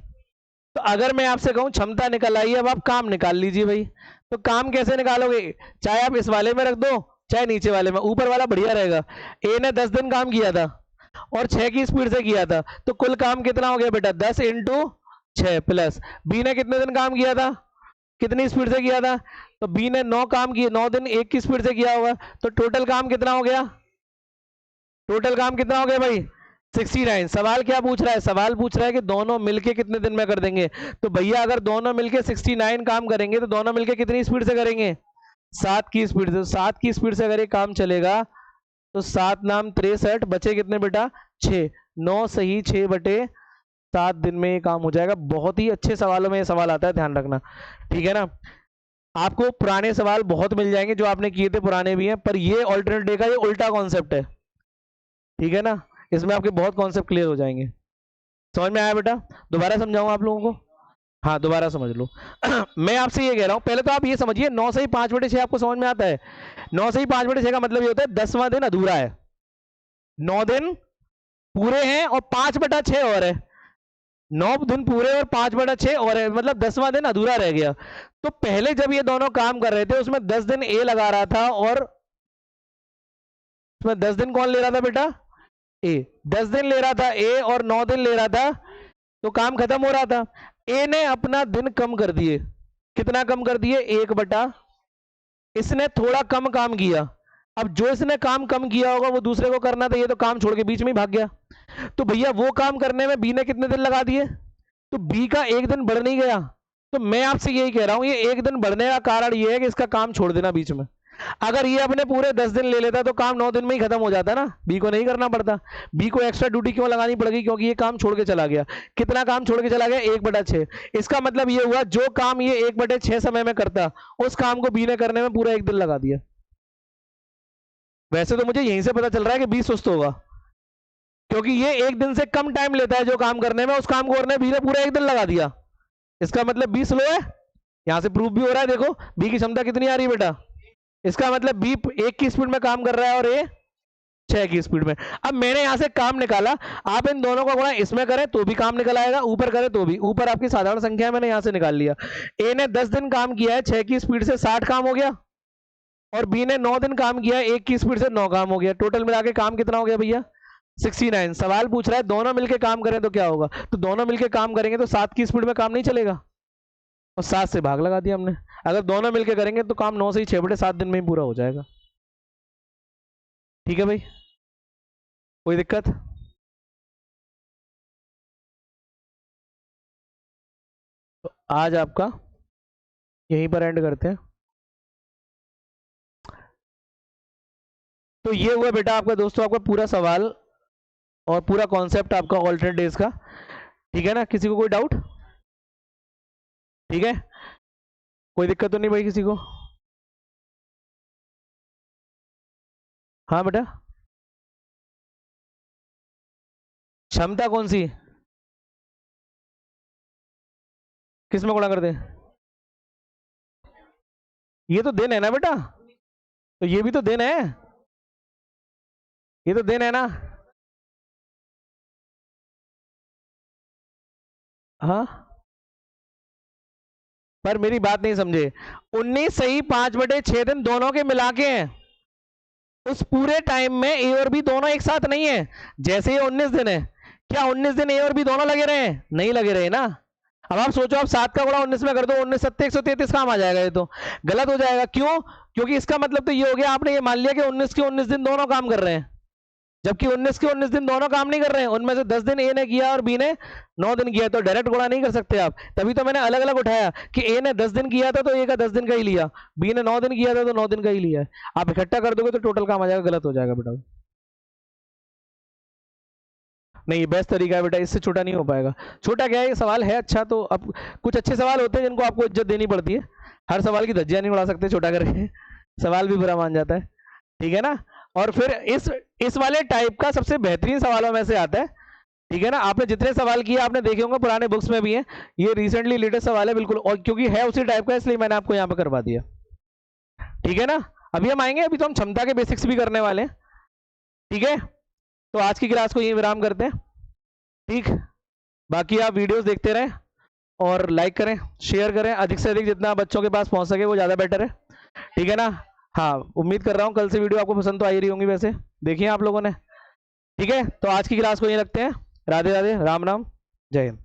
तो अगर मैं आपसे कहूं क्षमता निकल आई, अब आप काम निकाल लीजिए भाई। तो काम कैसे निकालोगे, चाहे आप इस वाले में रख दो चाहे नीचे वाले में, ऊपर वाला बढ़िया रहेगा। ए ने 10 दिन काम किया था और 6 की स्पीड से किया था, तो कुल काम कितना हो गया बेटा 10 इंटू 6 प्लस बी ने कितने दिन काम किया था, कितनी स्पीड से किया था, तो बी ने 9 काम किए, 9 दिन 1 की स्पीड से किया होगा, तो टोटल काम कितना हो गया, टोटल काम कितना हो गया भाई 69। सवाल क्या पूछ रहा है, सवाल पूछ रहा है कि दोनों मिलके कितने दिन में कर देंगे। तो भैया अगर दोनों मिलके 69 काम करेंगे तो दोनों मिलके कितनी स्पीड से करेंगे, 7 की स्पीड से। 7 की स्पीड से अगर ये काम चलेगा तो 7 नाम 63, बचे कितने बेटा 6, 9 सही 6 बटे 7 दिन में ये काम हो जाएगा। बहुत ही अच्छे सवालों में ये सवाल आता है, ध्यान रखना, ठीक है ना। आपको पुराने सवाल बहुत मिल जाएंगे जो आपने किए थे, पुराने भी हैं, पर ये ऑल्टरनेट डे का ये उल्टा कॉन्सेप्ट है, ठीक है ना। इसमें आपके बहुत कॉन्सेप्ट क्लियर हो जाएंगे। समझ में आया बेटा, दोबारा समझाऊं आप लोगों को, हाँ दोबारा समझ लो। मैं आपसे ये कह रहा हूं, पहले तो आप ये समझिए 9 से ही 5/6 आपको समझ में आता है। 9 से ही 5/6 का मतलब ये होता है 10वां दिन अधूरा है, 9 दिन पूरे हैं और 5/6 और है, 9 दिन पूरे और 5/6 और है, मतलब 10वां दिन अधूरा रह गया। तो पहले जब ये दोनों काम कर रहे थे उसमें 10 दिन ए लगा रहा था और उसमें 10 दिन कौन ले रहा था बेटा, ए 10 दिन ले रहा था ए और 9 दिन ले रहा था, तो काम खत्म हो रहा था। ए ने अपना दिन कम कर दिए, कितना कम कर दिए 1/, इसने थोड़ा कम काम किया। अब जो इसने काम कम किया होगा वो दूसरे को करना था, ये तो काम छोड़ के बीच में ही भाग गया। तो भैया वो काम करने में बी ने कितने दिन लगा दिए, तो बी का 1 दिन बढ़ नहीं गया। तो मैं आपसे यही कह रहा हूं, ये 1 दिन बढ़ने का कारण ये है कि इसका काम छोड़ देना बीच में। अगर ये अपने पूरे 10 दिन ले लेता तो काम 9 दिन में ही खत्म हो जाता ना, बी को नहीं करना पड़ता। बी को एक्स्ट्रा ड्यूटी क्यों लगानी पड़ेगी, क्योंकि ये काम छोड़ के चला गया। कितना काम छोड़ के चला गया 1/6। इसका मतलब ये हुआ जो काम ये 1/6 समय में करता, उस काम को बी ने करने में पूरा 1 दिन लगा दिया। वैसे तो मुझे यहीं से पता चल रहा है कि बी सुस्त होगा, क्योंकि ये 1 दिन से कम टाइम लेता है जो काम करने में, उस काम को करने बी ने पूरा 1 दिन लगा दिया। इसका मतलब बी स्लो है, यहां से प्रूफ भी हो रहा है। देखो बी की क्षमता कितनी आ रही है बेटा, इसका मतलब बी 1 की स्पीड में काम कर रहा है और ए 6 की स्पीड में। अब मैंने यहां से काम निकाला, आप इन दोनों का गुणा इसमें करें तो भी काम निकल आएगा, ऊपर करें तो भी। ऊपर आपकी साधारण संख्या मैंने यहां से निकाल लिया। ए ने 10 दिन काम किया है 6 की स्पीड से, 60 काम हो गया, और बी ने 9 दिन काम किया है 1 की स्पीड से, 9 काम हो गया। टोटल मिला के काम कितना हो गया भैया 69। सवाल पूछ रहा है दोनों मिलकर काम करें तो क्या होगा, तो दोनों मिलकर काम करेंगे तो 7 की स्पीड में काम नहीं चलेगा, और 7 से भाग लगा दिया हमने। अगर दोनों मिलकर करेंगे तो काम 9 से ही 6/7 दिन में ही पूरा हो जाएगा। ठीक है भाई, कोई दिक्कत, तो आज आपका यहीं पर एंड करते हैं। तो ये हुआ बेटा आपका दोस्तों आपका पूरा सवाल और पूरा कॉन्सेप्ट आपका ऑल्टरनेट डेज का, ठीक है ना। किसी को कोई डाउट, ठीक है, कोई दिक्कत तो नहीं भाई किसी को। हाँ बेटा, क्षमता कौन सी, किस में गुणा कर दे, ये तो दिन है ना बेटा, तो ये भी तो दिन है, ये तो दिन है ना। हाँ पर मेरी बात नहीं समझे, 19 सही 5/6 दिन दोनों के मिला के हैं। उस पूरे टाइम में ए और बी दोनों एक साथ नहीं है। जैसे ये 19 दिन है, क्या 19 दिन ए और बी दोनों लगे रहे, नहीं लगे रहे ना। अब आप सोचो, आप 7 का गुणा 19 में कर दो, 19 7 133 काम आ जाएगा, ये तो गलत हो जाएगा। क्यों, क्योंकि इसका मतलब तो ये हो गया आपने ये मान लिया कि 19 के 19 दिन दोनों काम कर रहे हैं, जबकि 19 के 19 दिन दोनों काम नहीं कर रहे हैं। उनमें से 10 दिन ए ने किया और बी ने 9 दिन किया, तो डायरेक्ट गुणा नहीं कर सकते आप। तभी तो मैंने अलग अलग उठाया कि ए ने 10 दिन किया था तो ए का 10 दिन का ही लिया, बी ने 9 दिन किया था तो 9 दिन का ही लिया है। आप इकट्ठा कर दोगे तो टोटल काम आ जाएगा, गलत हो जाएगा बेटा। नहीं बेस्ट तरीका है बेटा, इससे छोटा नहीं हो पाएगा। छोटा क्या है, ये सवाल है अच्छा, तो अब कुछ अच्छे सवाल होते हैं जिनको आपको इज्जत देनी पड़ती है। हर सवाल की धज्जियां नहीं उड़ा सकते छोटा करके, सवाल भी बुरा मान जाता है, ठीक है ना। और फिर इस वाले टाइप का सबसे बेहतरीन सवालों में से आता है, ठीक है ना। आपने जितने सवाल किए आपने देखे होंगे, पुराने बुक्स में भी है, ये रिसेंटली लेटेस्ट सवाल है बिल्कुल, और क्योंकि है उसी टाइप का इसलिए मैंने आपको यहाँ पे करवा दिया। ठीक है ना। अभी हम आएंगे, अभी तो हम क्षमता के बेसिक्स भी करने वाले हैं। ठीक है, तो आज की क्लास को यही विराम करते हैं। ठीक, बाकी आप वीडियोस देखते रहें और लाइक करें, शेयर करें, अधिक से अधिक जितना बच्चों के पास पहुंच सके वो ज़्यादा बेटर है। ठीक है ना। हाँ, उम्मीद कर रहा हूँ कल से वीडियो आपको पसंद तो आ ही रही होंगी, वैसे देखिए आप लोगों ने। ठीक है, तो आज की क्लास को यहीं रखते हैं। राधे राधे, राम राम, जय हिंद।